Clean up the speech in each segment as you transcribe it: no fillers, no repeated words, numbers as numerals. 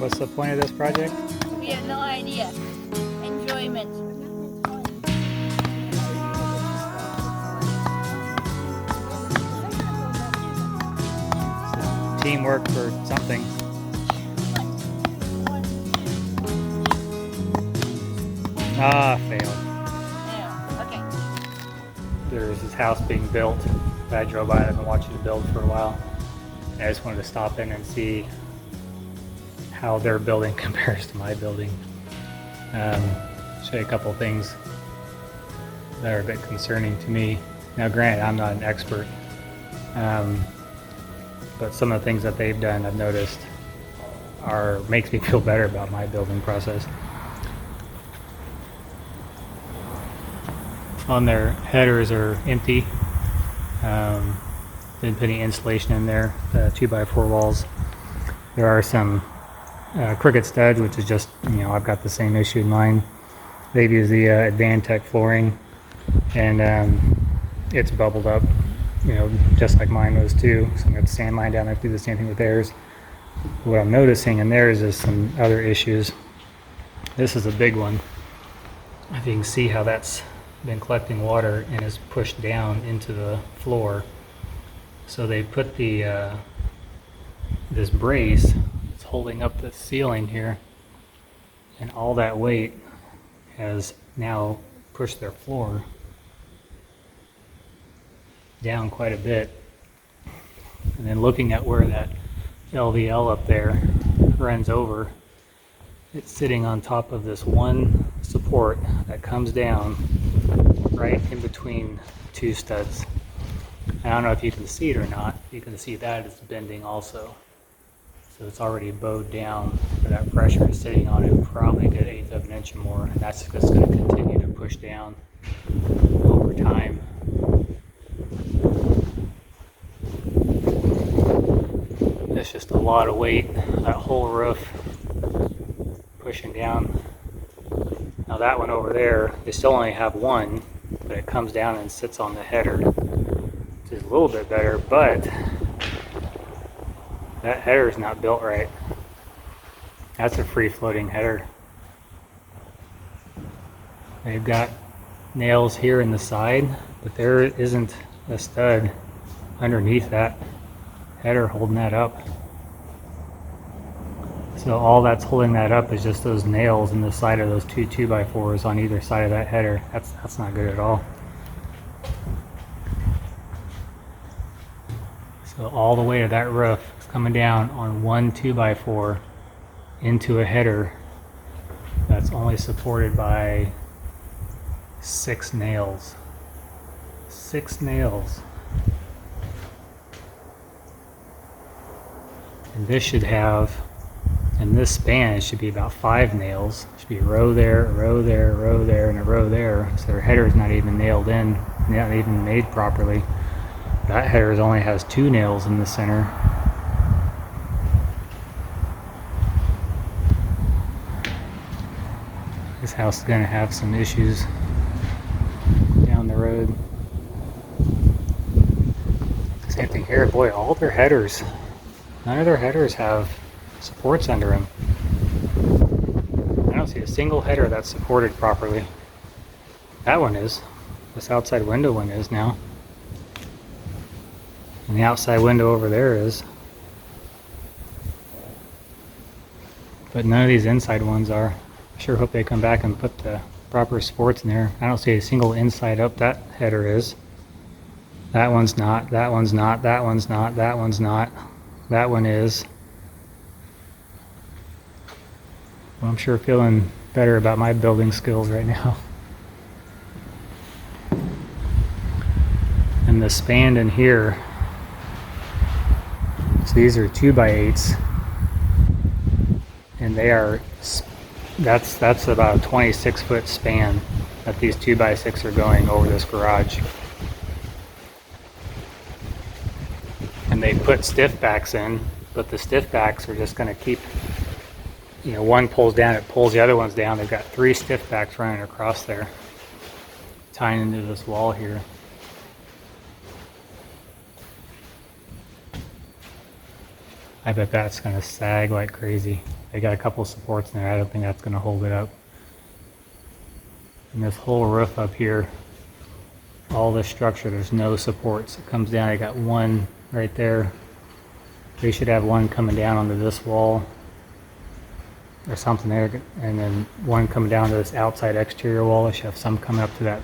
What's the point of this project? We have no idea. Enjoyment. Teamwork for something. Ah, failed. Yeah, okay. There's this house being built that I drove by. I've been watching it build for a while. And I just wanted to stop in and see how their building compares to my building. Show you a couple things that are a bit concerning to me. Now granted, I'm not an expert, but some of the things that they've done I've noticed makes me feel better about my building process. On their headers are empty. Didn't put any insulation in there, 2x4 walls. There are some crooked studs, which is just, I've got the same issue in mine. They've used the Advantech flooring, and it's bubbled up, just like mine was too. So I'm going to sand mine down and do the same thing with theirs. What I'm noticing in theirs is some other issues. This is a big one. If you can see how that's been collecting water and is pushed down into the floor. So they put the this brace that's holding up the ceiling here, and all that weight has now pushed their floor down quite a bit. And then looking at where that LVL up there runs over, it's sitting on top of this one support that comes down right in between two studs. I don't know if you can see it or not. You can see that it's bending also. So it's already bowed down, where that pressure is sitting on it, probably a good 1/8 of an inch or more, and that's just going to continue to push down over time. It's just a lot of weight, that whole roof pushing down. Now that one over there, they still only have one, but it comes down and sits on the header, which is a little bit better, but that header is not built right. That's a free-floating header. They've got nails here in the side, but there isn't a stud underneath that header holding that up. So all that's holding that up is just those nails in the side of those two 2x4s on either side of that header. That's not good at all. So all the weight of that roof is coming down on one 2x4 into a header that's only supported by 6 nails. 6 nails. And this should have, in this span, it should be about 5 nails. It should be a row there, a row there, a row there, and a row there. So their header is not even nailed in, not even made properly. That header only has 2 nails in the center. This house is going to have some issues down the road. Same thing here. Boy, all their headers, none of their headers have supports under them. I don't see a single header that's supported properly. That one is. This outside window one is now. And the outside window over there is. But none of these inside ones are. I sure hope they come back and put the proper supports in there. I don't see a single inside up that header is. That one's not, that one's not, that one's not, that one's not. That one is. Well, I'm sure feeling better about my building skills right now. And the span in here, so these are 2x8s, and they are, that's about a 26-foot span that these 2x6 are going over this garage. And they put stiff backs in, but the stiff backs are just going to keep, one pulls down, it pulls the other ones down. They've got 3 stiff backs running across there, tying into this wall here. I bet that's going to sag like crazy. They got a couple supports in there. I don't think that's going to hold it up. And this whole roof up here, all this structure, there's no supports. It comes down, I got one right there. They should have one coming down onto this wall or something there, and then one coming down to this outside exterior wall. I should have some coming up to that,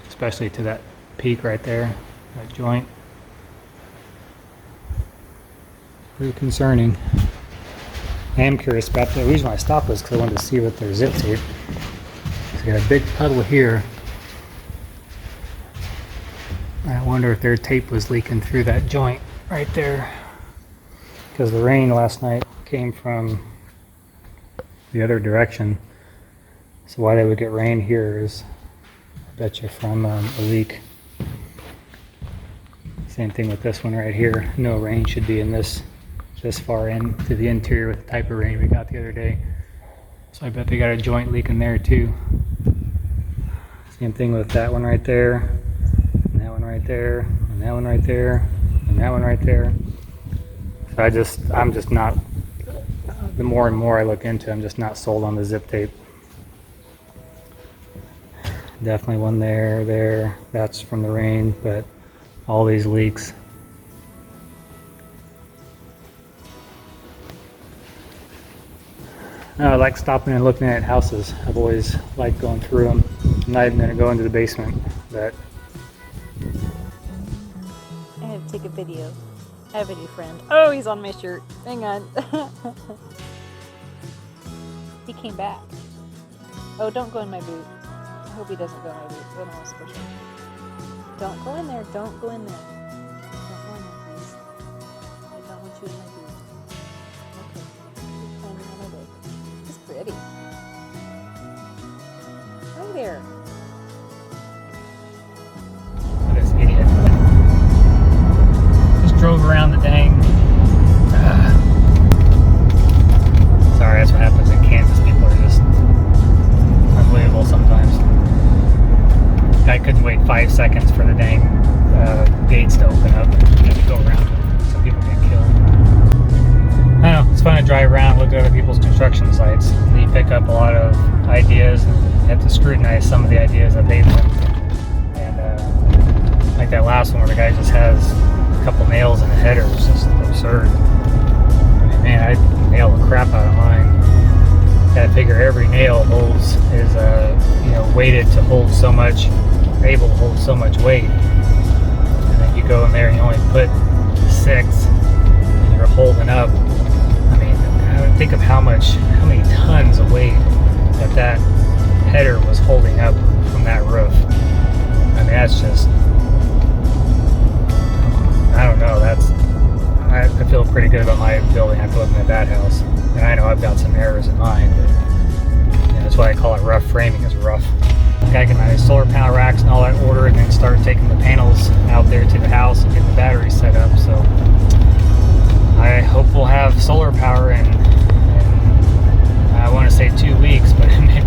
especially to that peak right there, that joint. Pretty concerning. I am curious about the reason why I stopped was because I wanted to see what their zip tape. So got a big puddle here. I wonder if their tape was leaking through that joint right there, because the rain last night came from the other direction. So why they would get rain here is, I bet you, from a leak. Same thing with this one right here. No rain should be in this far into the interior with the type of rain we got the other day. So I bet they got a joint leak in there too. Same thing with that one right there, and that one right there, and that one right there, and that one right there. So I'm just not, the more and more I look into it, I'm just not sold on the zip tape. Definitely one there, that's from the rain, but all these leaks. I like stopping and looking at houses. I've always liked going through them. I'm not even going to go into the basement, but I have to take a video. I have a new friend. Oh, he's on my shirt. Hang on. He came back. Oh, don't go in my boot. I hope he doesn't go in my boot. I don't want to squish him. Don't go in there. Don't go in there. Don't go in there, please. I don't want you in my boot. Okay. Keep climbing on my leg. He's pretty. Hi there. this idiot just drove around the dang. Sorry, that's what happens in Kansas. People are just unbelievable sometimes. Guy couldn't wait 5 seconds for the dang gates to open up and had to go around them. Some people get killed. I don't know, it's fun to drive around, look at other people's construction sites. And you pick up a lot of ideas and you have to scrutinize some of the ideas that they've done. And like that last one where the guy just has a couple nails in the header is just absurd. I mean, man, I'd nail the crap out of mine. I figure every nail is weighted to hold so much, able to hold so much weight. And then you go in there and you only put 6 and you're holding up. I mean, think of how many tons of weight that header was holding up from that roof. I mean, that's just, I don't know, I feel pretty good about my building after living at that house. And I know I've got some errors in mine, but that's why I call it rough framing, is rough. I can my solar panel racks and all that ordered, and then start taking the panels out there to the house and getting the batteries set up. So I hope we'll have solar power in I want to say 2 weeks, but it may